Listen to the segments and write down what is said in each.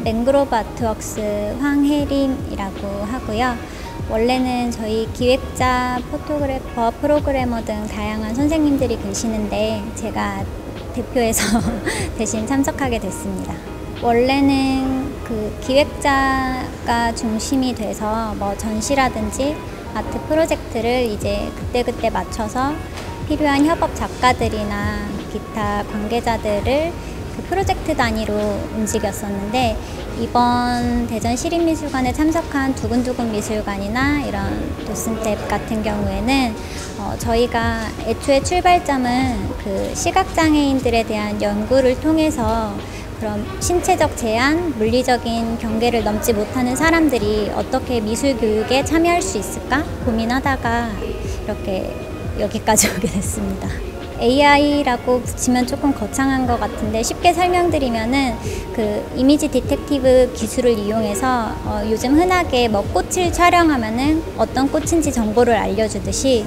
맹그로브 아트웍스 황혜림이라고 하고요. 원래는 저희 기획자, 포토그래퍼, 프로그래머 등 다양한 선생님들이 계시는데 제가 대표해서 대신 참석하게 됐습니다. 원래는 그 기획자가 중심이 돼서 뭐 전시라든지 아트 프로젝트를 이제 그때그때 맞춰서 필요한 협업 작가들이나 기타 관계자들을 그 프로젝트 단위로 움직였었는데, 이번 대전 시립미술관에 참석한 두근두근 미술관이나 이런 도슨탭 같은 경우에는 저희가 애초에 출발점은 그 시각장애인들에 대한 연구를 통해서 그런 신체적 제한, 물리적인 경계를 넘지 못하는 사람들이 어떻게 미술 교육에 참여할 수 있을까 고민하다가 이렇게 여기까지 오게 됐습니다. AI라고 붙이면 조금 거창한 것 같은데 쉽게 설명드리면은 그 이미지 디텍티브 기술을 이용해서 요즘 흔하게 뭐 꽃을 촬영하면은 어떤 꽃인지 정보를 알려주듯이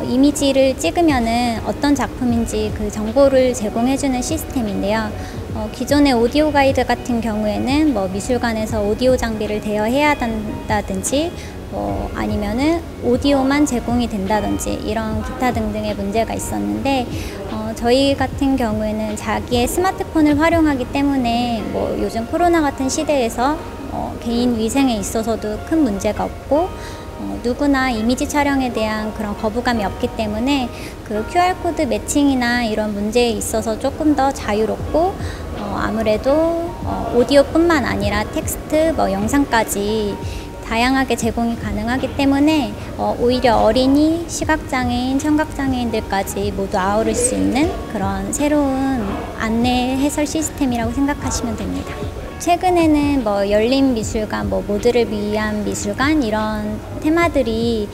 이미지를 찍으면은 어떤 작품인지 그 정보를 제공해주는 시스템인데요. 기존의 오디오 가이드 같은 경우에는 뭐 미술관에서 오디오 장비를 대여해야 한다든지 아니면은 오디오만 제공이 된다든지 이런 기타 등등의 문제가 있었는데, 저희 같은 경우에는 자기의 스마트폰을 활용하기 때문에 뭐 요즘 코로나 같은 시대에서 개인 위생에 있어서도 큰 문제가 없고 누구나 이미지 촬영에 대한 그런 거부감이 없기 때문에 그 QR코드 매칭이나 이런 문제에 있어서 조금 더 자유롭고 아무래도 오디오뿐만 아니라 텍스트, 뭐 영상까지 다양하게 제공이 가능하기 때문에 오히려 어린이, 시각장애인, 청각장애인들까지 모두 아우를 수 있는 그런 새로운 안내 해설 시스템이라고 생각하시면 됩니다. 최근에는 뭐 열린 미술관, 뭐 모두를 위한 미술관 이런 테마들이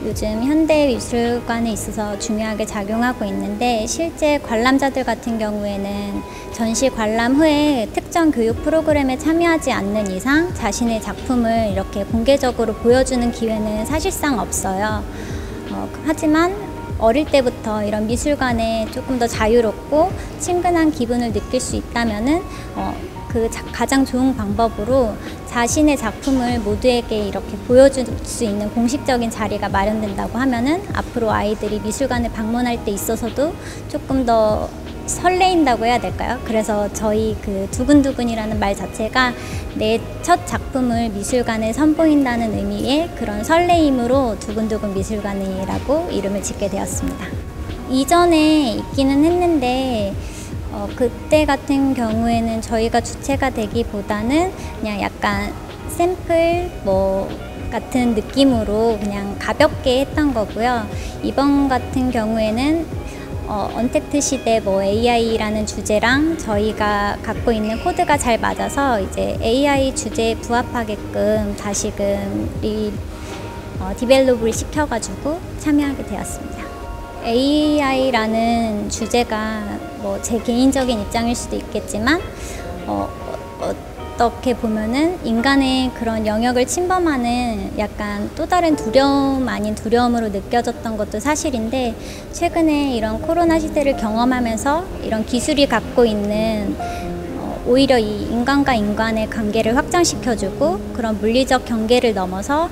요즘 현대 미술관에 있어서 중요하게 작용하고 있는데, 실제 관람자들 같은 경우에는 전시 관람 후에 특정 교육 프로그램에 참여하지 않는 이상 자신의 작품을 이렇게 공개적으로 보여주는 기회는 사실상 없어요. 하지만 어릴 때부터 이런 미술관에 조금 더 자유롭고 친근한 기분을 느낄 수 있다면은 가장 좋은 방법으로 자신의 작품을 모두에게 이렇게 보여줄 수 있는 공식적인 자리가 마련된다고 하면은 앞으로 아이들이 미술관을 방문할 때 있어서도 조금 더 설레인다고 해야 될까요? 그래서 저희 그 두근두근이라는 말 자체가 내 첫 작품을 미술관에 선보인다는 의미의 그런 설레임으로 두근두근 미술관이라고 이름을 짓게 되었습니다. 이전에 있기는 했는데 그때 같은 경우에는 저희가 주체가 되기보다는 그냥 약간 샘플 같은 느낌으로 그냥 가볍게 했던 거고요. 이번 같은 경우에는 언택트 시대 AI라는 주제랑 저희가 갖고 있는 코드가 잘 맞아서 이제 AI 주제에 부합하게끔 다시금 디벨롭을 시켜가지고 참여하게 되었습니다. AI라는 주제가 제 개인적인 입장일 수도 있겠지만 어떻게 보면은 인간의 그런 영역을 침범하는 약간 또 다른 두려움 아닌 두려움으로 느껴졌던 것도 사실인데, 최근에 이런 코로나 시대를 경험하면서 이런 기술이 갖고 있는 오히려 이 인간과 인간의 관계를 확장시켜주고 그런 물리적 경계를 넘어서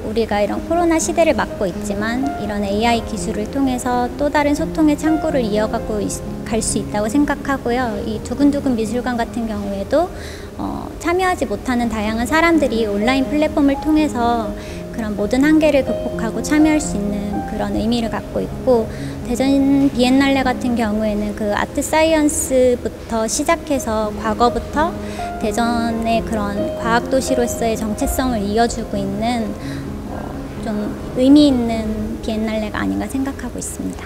우리가 이런 코로나 시대를 맞고 있지만 이런 AI 기술을 통해서 또 다른 소통의 창구를 이어가고 갈 수 있다고 생각하고요. 이 두근두근 미술관 같은 경우에도 참여하지 못하는 다양한 사람들이 온라인 플랫폼을 통해서 그런 모든 한계를 극복하고 참여할 수 있는 그런 의미를 갖고 있고, 대전 비엔날레 같은 경우에는 그 아트 사이언스부터 시작해서 과거부터 대전의 그런 과학도시로서의 정체성을 이어주고 있는 좀 의미 있는 비엔날레가 아닌가 생각하고 있습니다.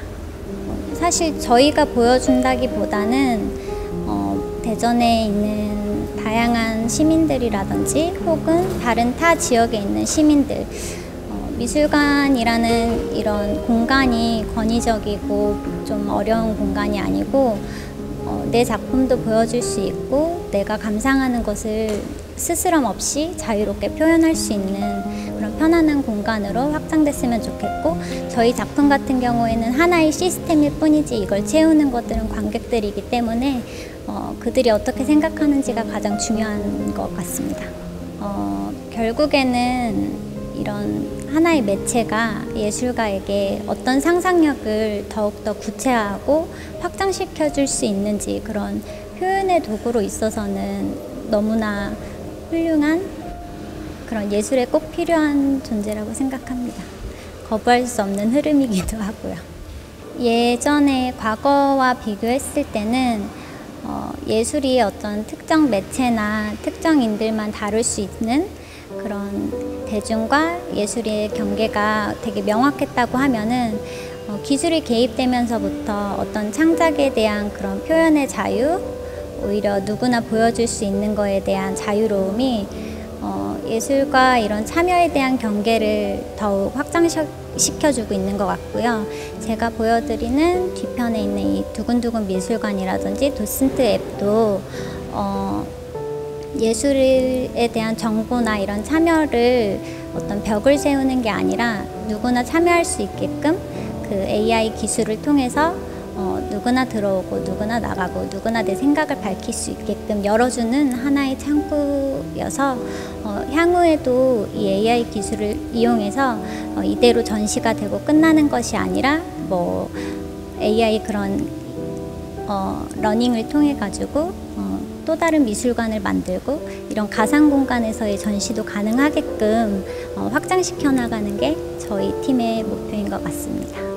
사실 저희가 보여준다기보다는 대전에 있는 다양한 시민들이라든지 혹은 다른 타 지역에 있는 시민들, 미술관이라는 이런 공간이 권위적이고 좀 어려운 공간이 아니고 내 작품도 보여줄 수 있고 내가 감상하는 것을 스스럼 없이 자유롭게 표현할 수 있는 그런 편안한 공간으로 확장됐으면 좋겠고, 저희 작품 같은 경우에는 하나의 시스템일 뿐이지 이걸 채우는 것들은 관객들이기 때문에 그들이 어떻게 생각하는지가 가장 중요한 것 같습니다. 결국에는 이런 하나의 매체가 예술가에게 어떤 상상력을 더욱더 구체화하고 확장시켜 줄 수 있는지, 그런 표현의 도구로 있어서는 너무나 훌륭한 그런 예술에 꼭 필요한 존재라고 생각합니다. 거부할 수 없는 흐름이기도 하고요. 예전에 과거와 비교했을 때는 예술이 어떤 특정 매체나 특정인들만 다룰 수 있는 그런 대중과 예술의 경계가 되게 명확했다고 하면은 기술이 개입되면서부터 어떤 창작에 대한 그런 표현의 자유, 오히려 누구나 보여줄 수 있는 거에 대한 자유로움이 예술과 이런 참여에 대한 경계를 더욱 확장시켜주고 있는 것 같고요. 제가 보여드리는 뒤편에 있는 이 두근두근 미술관이라든지 도슨트 앱도 예술에 대한 정보나 이런 참여를 어떤 벽을 세우는 게 아니라 누구나 참여할 수 있게끔 그 AI 기술을 통해서 누구나 들어오고 누구나 나가고 누구나 내 생각을 밝힐 수 있게끔 열어주는 하나의 창구여서 향후에도 이 AI 기술을 이용해서 이대로 전시가 되고 끝나는 것이 아니라 뭐 AI 그런 러닝을 통해 가지고 또 다른 미술관을 만들고 이런 가상 공간에서의 전시도 가능하게끔 확장시켜 나가는 게 저희 팀의 목표인 것 같습니다.